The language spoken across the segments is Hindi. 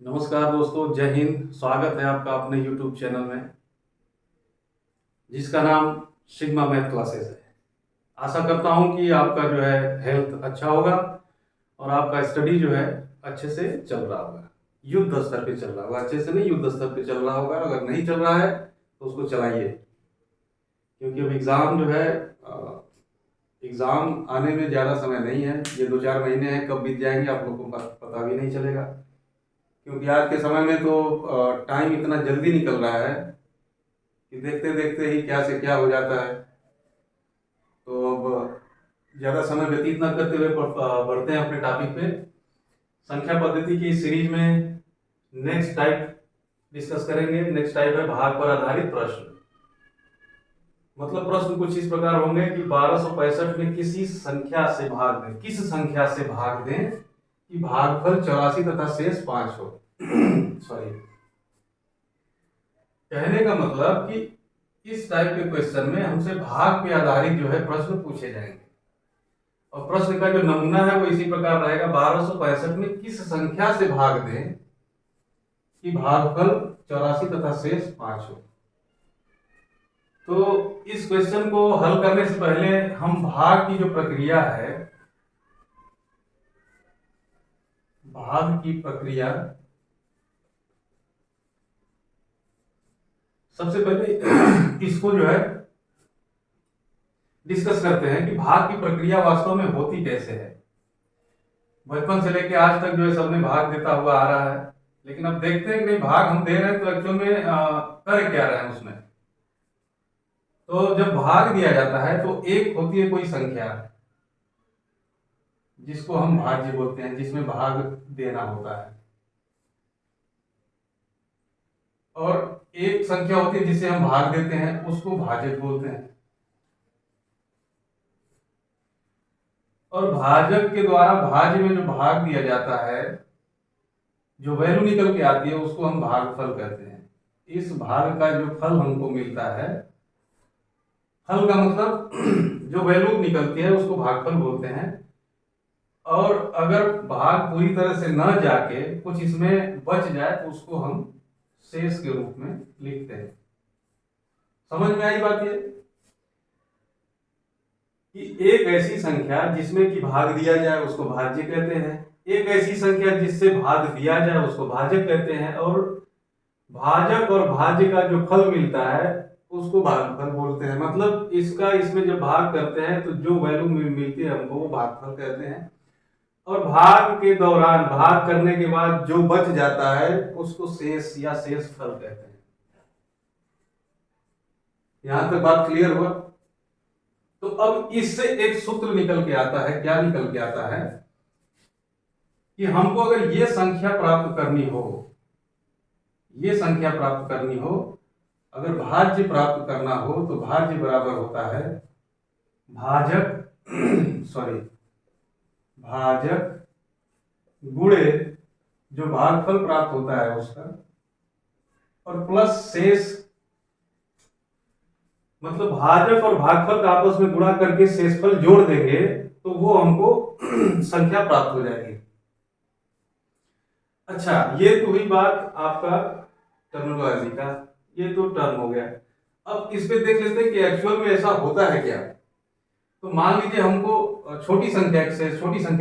नमस्कार दोस्तों, जय हिंद। स्वागत है आपका अपने YouTube चैनल में जिसका नाम सिग्मा मैथ क्लासेस है। आशा करता हूं कि आपका जो है हेल्थ अच्छा होगा और आपका स्टडी जो है अच्छे से चल रहा होगा, युद्ध स्तर पे चल रहा होगा। अच्छे से नहीं, युद्ध स्तर पे चल रहा होगा। अगर नहीं चल रहा है तो उसको चलाइए, क्योंकि अब एग्ज़ाम जो है एग्ज़ाम आने में ज़्यादा समय नहीं है। ये 2-4 महीने हैं, कब बीत जाएंगे आप लोगों को पता भी नहीं चलेगा, क्योंकि आज के समय में तो टाइम इतना जल्दी निकल रहा है कि देखते देखते ही क्या से क्या हो जाता है। तो अब ज़्यादा समय व्यतीत न करते हुए बढ़ते हैं अपने टॉपिक पे। संख्या पद्धति की इस सीरीज में नेक्स्ट टाइप डिस्कस करेंगे। नेक्स्ट टाइप है भाग पर आधारित प्रश्न। मतलब प्रश्न कुछ इस प्रकार होंगे कि 1265 में किसी संख्या से भाग दें, किस संख्या से भाग दें कि भागफल 84 तथा शेष 5 हो। सॉरी, कहने का मतलब कि इस टाइप के क्वेश्चन में हमसे भाग पे आधारित जो है प्रश्न पूछे जाएंगे, और प्रश्न का जो नमूना है वो इसी प्रकार रहेगा। 1265 में किस संख्या से भाग दें कि भागफल 84 तथा शेष 5 हो। तो इस क्वेश्चन को हल करने से पहले हम भाग की जो प्रक्रिया है, भाग की प्रक्रिया, सबसे पहले इसको जो है डिस्कस करते हैं कि भाग की प्रक्रिया वास्तव में होती कैसे है। बचपन से लेके आज तक जो है सबने भाग देता हुआ आ रहा है, लेकिन अब देखते हैं कि नहीं, भाग हम दे रहे हैं तो एक्चुअल में कर क्या रहे हैं उसमें। तो जब भाग दिया जाता है तो एक होती है कोई संख्या जिसको हम भाज्य बोलते हैं, जिसमें भाग देना होता है, और एक संख्या होती है जिसे हम भाग देते हैं, उसको भाजक बोलते हैं। और भाजक के द्वारा भाज्य में जो भाग दिया जाता है, जो वैल्यू निकल के आती है, उसको हम भागफल कहते हैं। इस भाग का जो फल हमको मिलता है, फल का मतलब जो वैल्यू निकलती है उसको भागफल बोलते हैं। और अगर भाग पूरी तरह से न जाके कुछ इसमें बच जाए तो उसको हम शेष के रूप में लिखते हैं। समझ में आई बात ये कि एक ऐसी संख्या जिसमें कि भाग दिया जाए उसको भाज्य कहते हैं, एक ऐसी संख्या जिससे भाग दिया जाए उसको भाजक कहते हैं, और भाजक और भाज्य का जो फल मिलता है उसको भागफल बोलते हैं। मतलब इसका इसमें जब भाग करते हैं तो जो वैल्यू मिलती है हमको वो भागफल कहते हैं, और भाग के दौरान, भाग करने के बाद जो बच जाता है उसको शेष या शेष फल कहते हैं। यहां तक बात क्लियर हुआ? तो अब इससे एक सूत्र निकल के आता है। क्या निकल के आता है कि हमको अगर ये संख्या प्राप्त करनी हो, ये संख्या प्राप्त करनी हो, अगर भाज्य प्राप्त करना हो तो भाज्य बराबर होता है भाजक सॉरी भाजक गुणे जो भागफल प्राप्त होता है उसका, और प्लस शेष। मतलब भाजक और भागफल का आपस में गुणा करके शेषफल जोड़ देंगे तो वो हमको संख्या प्राप्त हो जाएगी। अच्छा, ये तो हुई बात आपका टर्मिनोलॉजी का, ये तो टर्म हो गया। अब इस पे देख लेते हैं कि एक्चुअल में ऐसा होता है क्या। तो मान लीजिए हमको छोटी संख्या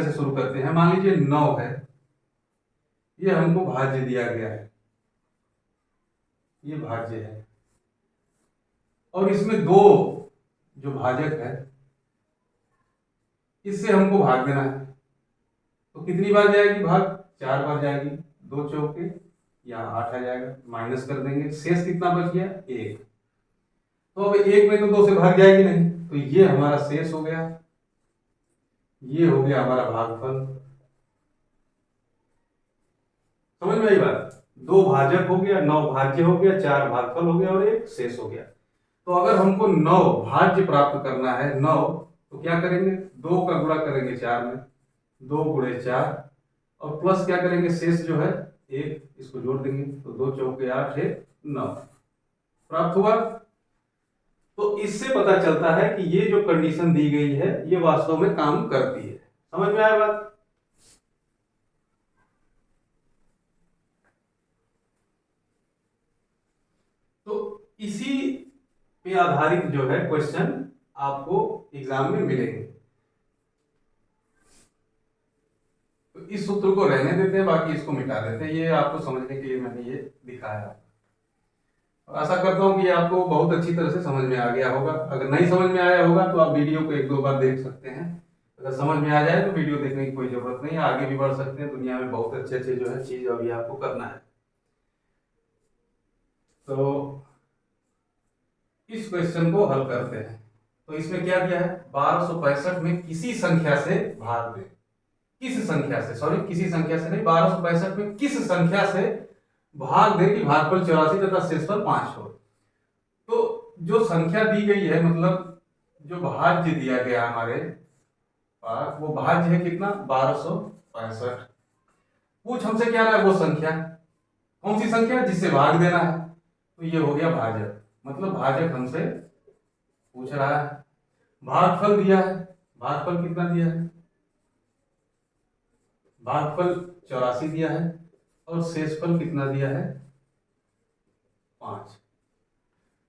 से शुरू करते हैं। मान लीजिए 9 है, ये हमको भाज्य दिया गया है, ये भाज्य है, और इसमें 2 जो भाजक है इससे हमको भाग देना है। तो कितनी बार जाएगी भाग? 4 बार जाएगी। 2 चौके, यहाँ 8 आ जाएगा, माइनस कर देंगे, शेष कितना बच गया? 1। तो अब 1 में तो 2 से भाग जाएगी नहीं, तो ये हमारा शेष हो गया, ये हो गया हमारा भागफल। समझ में आई बात? 2 भाजक हो गया, 9 भाज्य हो गया, 4 भागफल हो गया, और 1 शेष हो गया। तो अगर हमको 9 भाज्य प्राप्त करना है, 9, तो क्या करेंगे? 2 का गुणा करेंगे 4 में, 2 गुणे 4, और प्लस क्या करेंगे? शेष जो है 1, इसको जोड़ देंगे, तो 2 चौके 8 है 9 प्राप्त हुआ। तो इससे पता चलता है कि ये जो कंडीशन दी गई है ये वास्तव में काम करती है। समझ में आया बात? इसी पे आधारित जो है क्वेश्चन आपको एग्जाम में मिलेंगे। तो इस सूत्र को रहने देते हैं, बाकी इसको मिटा देते हैं। ये आपको समझने के लिए मैंने ये दिखाया। और आशा करता हूँ कि ये आपको बहुत अच्छी तरह से समझ में आ गया होगा। अगर नहीं समझ में आया होगा तो आप वीडियो को एक दो बार देख सकते हैं। अगर समझ में आ जाए तो वीडियो देखने की कोई जरूरत नहीं है, आगे भी बढ़ सकते हैं। दुनिया में बहुत अच्छे अच्छे जो है चीज अभी आपको करना है। तो इस क्वेश्चन को हल करते हैं। तो इसमें क्या दिया है, 1265 में किसी संख्या से भाग दे। किस संख्या से, सॉरी किसी संख्या से नहीं, 1265 में किस संख्या से भाग दे कि भागफल 84 तथा शेषफल 5 हो। तो जो संख्या दी गई है, मतलब जो भाज्य दिया गया हमारे पास, वो भाज्य है कितना, 1265। पूछ हमसे क्या रहा है, वो संख्या कौन सी संख्या जिससे भाग देना है, तो ये हो गया भाजक। मतलब भाजक हमसे पूछ रहा है। भागफल दिया है, भागफल कितना दिया है, भागफल 84 दिया है, और शेषफल कितना दिया है, 5।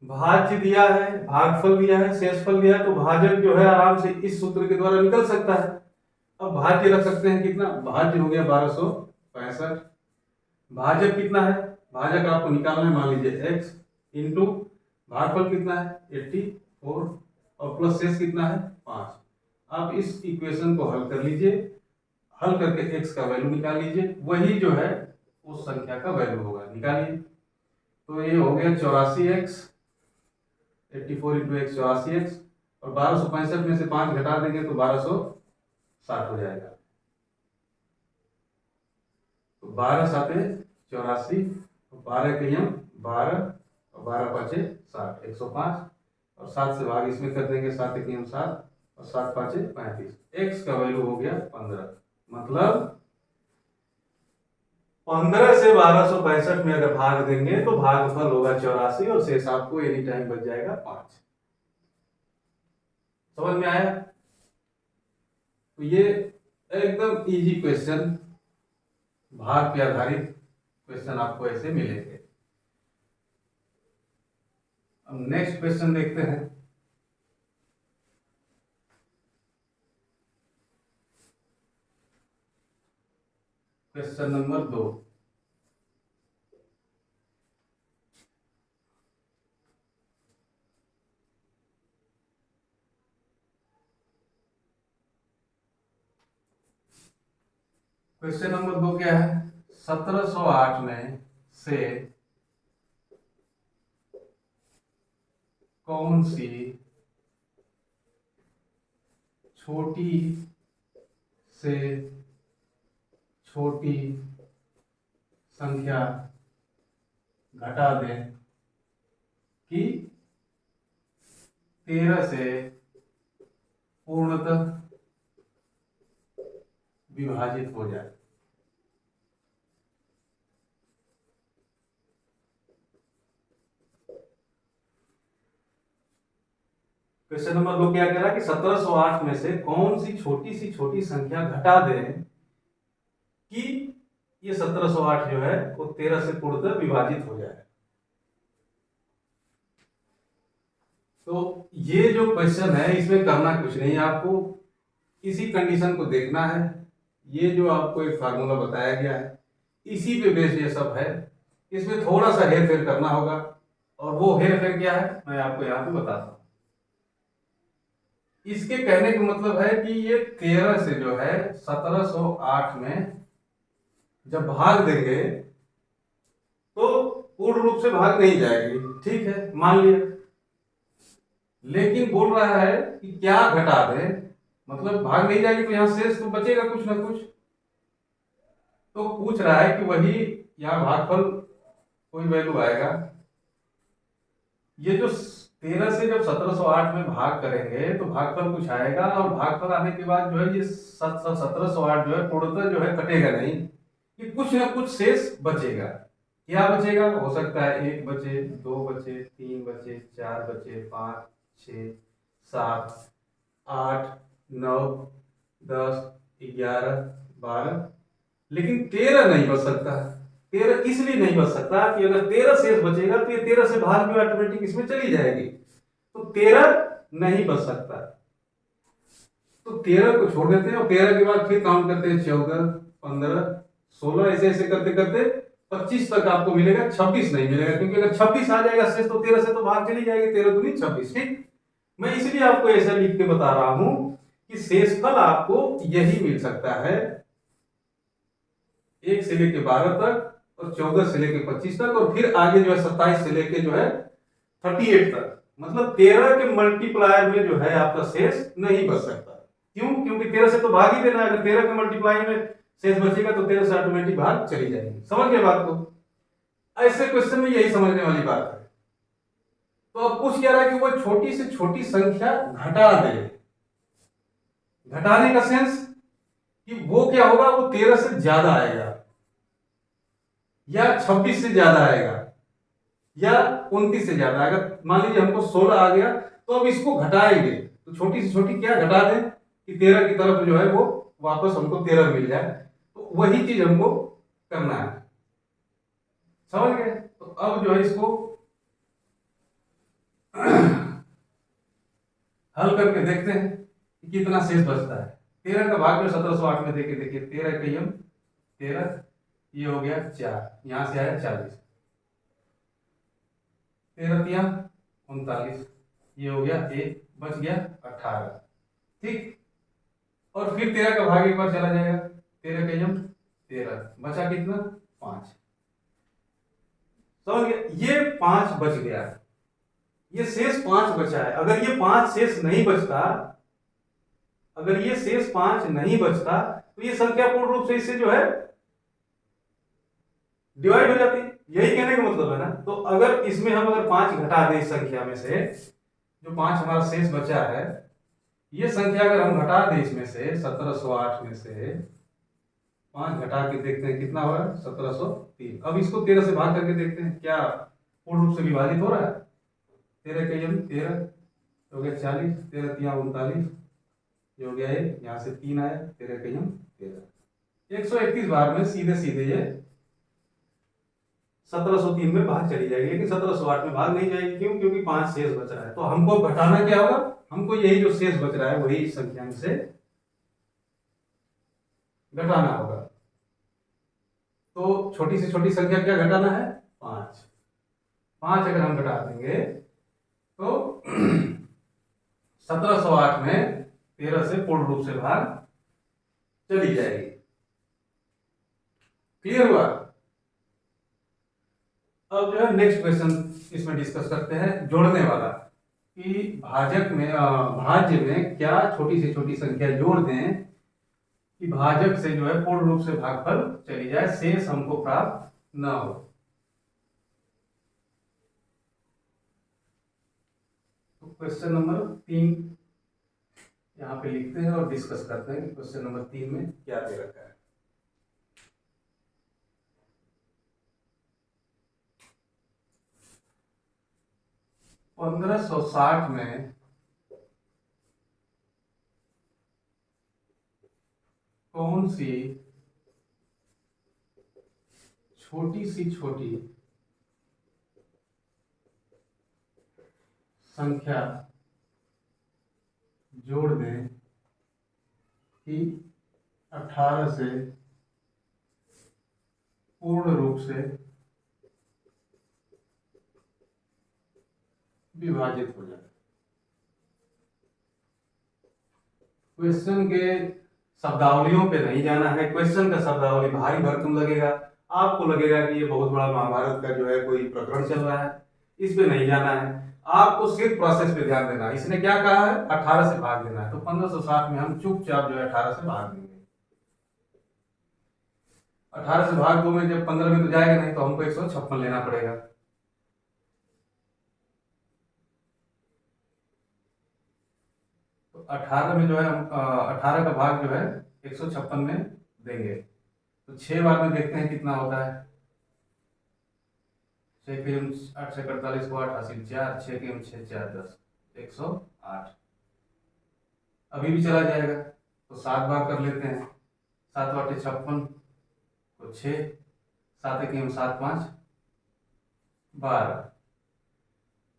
भाज्य दिया है, भागफल दिया है, शेषफल दिया है, तो भाजक जो है आराम से इस सूत्र के द्वारा निकल सकता है। अब भाज्य रख सकते हैं कितना, भाज्य हो गया 1265। भाजक कितना है, भाजक आपको निकालना है, मान लीजिए x इंटू भागफल कितना है 84, और प्लस शेष कितना है 5। आप इस इक्वेशन को हल कर लीजिए, हल करके x का वैल्यू निकाल लीजिए, वही जो है उस संख्या का वैल्यू होगा, निकालिए। तो ये हो गया 84x, 84 इंटू एक्स 84x, और 1265 में से 5 घटा देंगे तो 1260 हो जाएगा। तो 12 साते 84, 12 के यम 12, और 12 पाँचे 60, 105, और 7 से भाग इसमें कर देंगे, 7 के यम 7, और 7 पाँचे 35। एक्स का वैल्यू हो गया 15। मतलब 15 से 1265 में अगर भाग देंगे तो भागफल होगा 84, और शेष आपको एनी टाइम बच जाएगा 5। समझ में आया। तो ये एकदम इजी क्वेश्चन, भाग पे आधारित क्वेश्चन आपको ऐसे मिलेंगे। अब नेक्स्ट क्वेश्चन देखते हैं। Question number 2। क्वेश्चन नंबर 2 क्या है, 1708 में से कौन सी छोटी से छोटी संख्या घटा दें कि 13 से पूर्णतः विभाजित हो जाए। क्वेश्चन नंबर 2 क्या कह रहा है कि 1708 में से कौन सी छोटी संख्या घटा दें कि ये 1708 जो है वो 13 से पूर्णतः विभाजित हो जाए। तो ये जो क्वेश्चन है इसमें करना कुछ नहीं, आपको इसी कंडीशन को देखना है। ये जो आपको एक फार्मूला बताया गया है इसी पे बेस ये सब है। इसमें थोड़ा सा हेर फेर करना होगा, और वो हेर फेर क्या है मैं आपको यहाँ पे बताता हूँ। इसके कहने का मतलब है कि ये 13 से जो है 1708 में जब भाग देंगे तो पूर्ण रूप से भाग नहीं जाएगी, ठीक है मान लिया। लेकिन बोल रहा है कि क्या घटा दे, मतलब भाग नहीं जाएगी तो यहां शेष तो बचेगा कुछ ना कुछ। तो पूछ रहा है कि वही यहाँ भागफल कोई वैल्यू आएगा। ये जो 13 से जब 1708 में भाग करेंगे तो भागफल कुछ आएगा, और भागफल आने के बाद जो है ये 1708 जो है पूर्णतः जो है कटेगा नहीं, ये कुछ ना कुछ शेष बचेगा। क्या बचेगा, हो सकता है 1 बचे, 2 बचे, 3 बचे, 4 बचे, 5, 6, 7, 8, 9, 10, 11, 12, लेकिन 13 नहीं बच सकता। 13 इसलिए नहीं बच सकता कि अगर 13 शेष बचेगा तो ये 13 से भाग जो ऑटोमेटिक इसमें चली जाएगी, तो 13 नहीं बच सकता। तो 13 को छोड़ देते हैं और 13 के बाद फिर काउंट करते हैं 14, 15, 16, ऐसे ऐसे करते करते 25 तक आपको मिलेगा, 26 नहीं मिलेगा, क्योंकि अगर 26 आ जाएगा शेष तो 13 से तो भाग चली जाएगी, 13 दूनी 26। ठीक, मैं इसलिए आपको ऐसा लिख के बता रहा हूं कि शेषफल आपको यही मिल सकता है, 1 से लेके 12 तक और 14 से लेके 25 तक, और फिर आगे जो है 27 से लेके जो है 38 तक। मतलब 13 के मल्टीप्लायर में जो है आपका शेष नहीं बच सकता। क्यों? क्योंकि 13 से तो भाग ही देना है, अगर 13 के मल्टीप्लाई में शेष बचेगा तो 13 से ऑटोमेटिक भाग चली जाएगी। समझ गए बात को? ऐसे क्वेश्चन में यही समझने वाली बात है। तो अब पूछ क्या रहा है कि वो छोटी से छोटी संख्या घटा दे। घटाने का सेंस कि वो क्या होगा, वो 13 से ज्यादा आएगा या 26 से ज्यादा आएगा या 29 से ज्यादा आएगा। मान लीजिए हमको 16 आ गया, तो अब इसको घटाएंगे तो छोटी से छोटी क्या घटा दें कि 13 की तरफ जो है वो वापस हमको 13 मिल जाए। तो वही चीज हमको करना है। समझ गए? तो अब जो है इसको हल करके देखते हैं कि कितना शेष बचता है। 13 का भाग जो 1708 में देखे, देखिए 13 का यम 13, ये हो गया 4, यहां से आया 40, 13 तिया 39, ये हो गया 1, बच गया 18। ठीक, और फिर 13 का भाग एक बार चला जाएगा, 13 का यम 13, बचा कितना 5। समझ गया? ये 5 बच गया, ये शेष 5 बचा है। अगर ये 5 शेष नहीं बचता, अगर ये शेष 5 नहीं बचता तो ये संख्या पूर्ण रूप से इससे जो है डिवाइड हो जाती। यही कहने का मतलब है ना। तो अगर इसमें हम अगर 5 घटा दें इस संख्या में से, जो 5 हमारा शेष बचा है, ये संख्या अगर हम घटा दें इसमें से 1708 में से 5 घटा के देखते हैं कितना हो रहा है, 1703। अब इसको 13 से भाग करके देखते हैं क्या पूर्ण रूप से विभाजित हो रहा है। 13 के यम 13 हो गया 40, 13 तिया 39, ये हो गया 1, यहाँ से 3 आया, 13 का यम 13, 131 बार में सीधे सीधे ये 1703 में भाग चली जाएगी, लेकिन 1708 में भाग नहीं जाएगी। क्यों? क्योंकि 5 शेष बच रहा है। तो हमको घटाना क्या होगा, हमको यही जो शेष बच रहा है वही संख्या में से घटाना होगा। तो छोटी से छोटी संख्या क्या घटाना है, 5। 5 अगर हम घटा देंगे तो 1708 में 13 से पूर्ण रूप से भाग चली जाएगी। क्लियर हुआ? अब जो है नेक्स्ट क्वेश्चन इसमें डिस्कस करते हैं, जोड़ने वाला, कि भाजक में भाज्य में क्या छोटी से छोटी संख्या जोड़ दें कि भाजक से जो है पूर्ण रूप से भागफल चली जाए, शेष हमको प्राप्त न हो। तो क्वेश्चन नंबर 3 यहाँ पे लिखते हैं और डिस्कस करते हैं कि क्वेश्चन नंबर 3 में क्या दे रखा है। पंद्रह 1560 में कौन सी छोटी सी छोटी संख्या जोड़ दें कि 18 से पूर्ण रूप से विभाजित हो जाए। क्वेश्चन के शब्दावलियों पे नहीं जाना है। क्वेश्चन का शब्दावली भारी भरकम लगेगा, आपको लगेगा कि ये बहुत बड़ा महाभारत का जो है कोई प्रकरण चल रहा है, इस पे नहीं जाना है। आपको सिर्फ प्रोसेस पे ध्यान देना है। इसने क्या कहा है, 18 से भाग देना है, तो 1560 में हम चुपचाप जो है 18 से भाग देंगे। 18 से भाग 2 में जब 15 में तो जाएगा नहीं, तो हमको 156 लेना पड़ेगा। तो 18 में जो है हम 18 का भाग जो है 156 में देंगे। तो 6 बार में देखते हैं कितना होता है। 6 के 8 से 48 को 8 हासिल 4, 6 के 6 4 10, 108। अभी भी चला जाएगा, तो 7 बार कर लेते हैं। 7 8 56 तो 6, 7 1 7 5 12।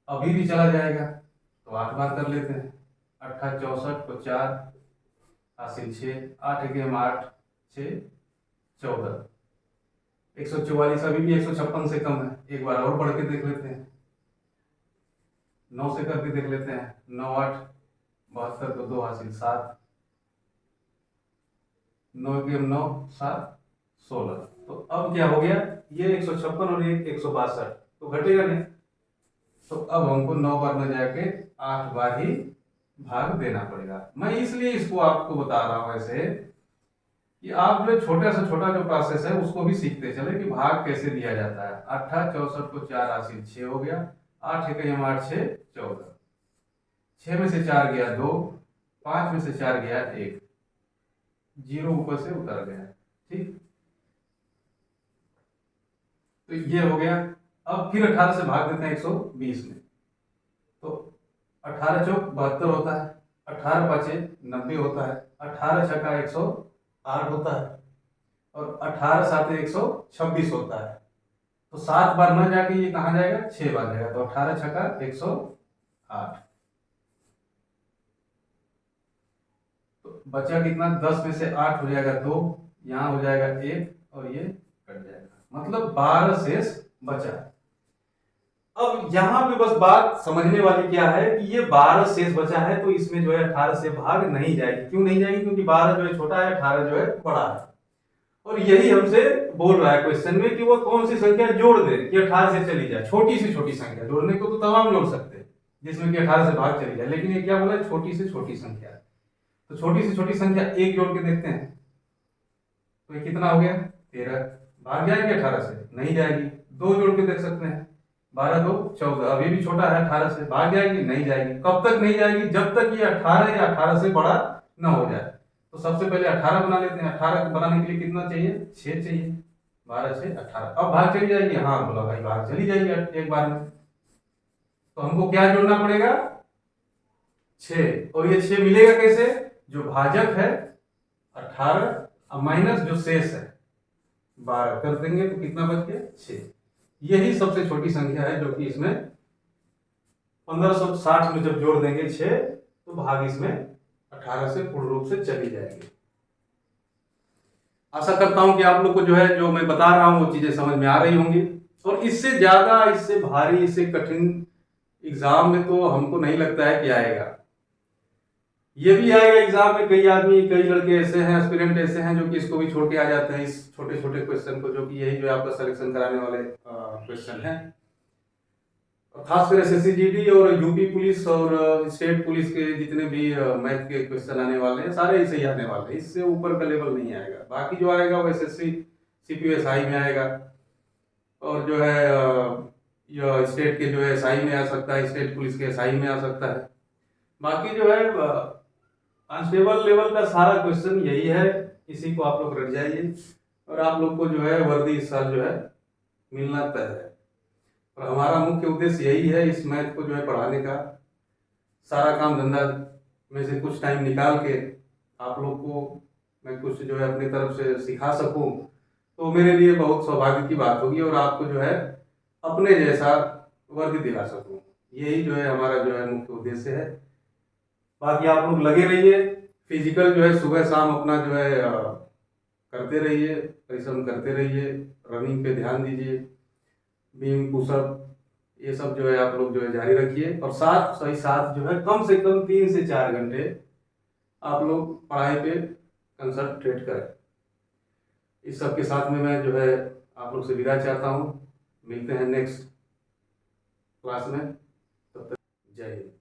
अभी भी चला जाएगा तो 8 बार कर लेते हैं। 8 64 को 4 हासिल 6, 8 1 8 6 14। 144 अभी भी 156 से कम है। एक बार और बढ़ के देख लेते हैं, 9 से करके देख लेते हैं। 9 8 72 को 2 हासिल 7, 9 1 9 7 16। तो अब क्या हो गया, ये 156 और ये 162, तो घटेगा नहीं। तो अब हमको 9 बार में जाके 8 बार ही भाग देना पड़ेगा। मैं इसलिए इसको आपको बता रहा हूं ऐसे कि आप जो छोटा से छोटा जो प्रोसेस है उसको भी सीखते चले कि भाग कैसे दिया जाता है। 8 64 को 4 हासिल 6 हो गया, 8 1 8 6 14। 6 में से 4 गया 2, 5 में से 4 गया 1, 0 ऊपर से उतर गया। ठीक, तो ये हो गया। अब फिर 18 से भाग देते हैं 120 में, तो 18 चौक 72 होता है, 18 पाँचे 90 होता है, 18 छक्का 108 होता है, और 18 साते 126 होता है। तो 7 बार न जाके ये कहाँ जाएगा, 6 बार जाएगा। तो 18 छक्का 108। तो बचा कितना, 10 में से 8 हो जाएगा 2, यहाँ हो जाएगा 1 और ये कट जाएगा, मतलब 12 शेष बचा। अब यहाँ पे बस बात समझने वाली क्या है कि ये 12 शेष बचा है, तो इसमें जो है 18 से भाग नहीं जाएगी। क्यों नहीं जाएगी, क्योंकि 12 जो है छोटा है, 18 जो है बड़ा है। और यही हमसे बोल रहा है क्वेश्चन में कि वो कौन सी संख्या जोड़ दे कि 18 से चली जाए। छोटी से छोटी संख्या, जोड़ने को तो तमाम जोड़ सकते हैं जिसमें कि 18 से भाग चली जाए, लेकिन ये क्या बोला, छोटी से छोटी संख्या। तो छोटी से छोटी संख्या 1 जोड़ के देखते हैं, तो ये कितना हो गया 13। भाग जाएगी 18 से, नहीं जाएगी। 2 जोड़ के देख सकते हैं, 12 2 14, अभी भी छोटा है 18 से, भाग जाएगी, नहीं जाएगी। कब तक नहीं जाएगी, जब तक ये 18 या 18 से बड़ा ना हो जाए। तो सबसे पहले 18 बना लेते हैं। 18 बनाने के लिए कितना चाहिए, 6 चाहिए। 12 6 18। अब भाग चली जाएगी, हाँ बोला भाई भाग चली जाएगी एक बार में। तो हमको क्या जोड़ना पड़ेगा, 6। और ये 6 मिलेगा कैसे, जो भाजक है 18 माइनस जो शेष है 12 कर देंगे तो कितना बच गया, 6। यही सबसे छोटी संख्या है जो कि इसमें 1560 में जब जोड़ देंगे 6, तो भाग इसमें 18 से पूर्ण रूप से चली जाएगी। आशा करता हूं कि आप लोग को जो है जो मैं बता रहा हूं वो चीजें समझ में आ रही होंगी। और इससे ज्यादा, इससे भारी, इससे कठिन एग्जाम में तो हमको नहीं लगता है कि आएगा। ये भी आएगा एग्जाम में, कई आदमी, कई लड़के ऐसे हैं, एस्पिरेंट ऐसे हैं जो कि इसको भी छोड़ के आ जाते हैं, इस छोटे छोटे क्वेश्चन को, जो कि यही जो आपका सिलेक्शन कराने वाले क्वेश्चन हैं। खासकर एसएससी जीडी और यूपी पुलिस और स्टेट पुलिस के जितने भी मैथ के क्वेश्चन आने वाले हैं, सारे ऐसे ही आने वाले हैं। इससे ऊपर का लेवल नहीं आएगा। बाकी जो आएगा वो एसएससी सीपीएसआई में आएगा, और जो है यह स्टेट के जो है एसआई में आ सकता है, स्टेट पुलिस के एसआई में आ सकता है। बाकी जो है कांस्टेबल लेवल का सारा क्वेश्चन यही है। इसी को आप लोग रट जाइए, और आप लोग को जो है वर्दी इस साल जो है मिलना तय है। और हमारा मुख्य उद्देश्य यही है, इस मैथ को जो है पढ़ाने का। सारा काम धंधा में से कुछ टाइम निकाल के आप लोग को मैं कुछ जो है अपनी तरफ से सिखा सकूं, तो मेरे लिए बहुत सौभाग्य की बात होगी, और आपको जो है अपने जैसा वर्दी दिला सकूं। यही जो है हमारा जो है मुख्य उद्देश्य है। बाकी आप लोग लगे रहिए, फिजिकल जो है सुबह शाम अपना जो है करते रहिए, परिश्रम करते रहिए, रनिंग पे ध्यान दीजिए, बीम पुशअप ये सब जो है आप लोग जो है जारी रखिए। और साथ जो है कम से कम 3 से 4 घंटे आप लोग पढ़ाई पे कंसंट्रेट करें। इस सब के साथ में मैं जो है आप लोग से विदा चाहता हूँ। मिलते हैं नेक्स्ट क्लास में, तब तक जय हिंद।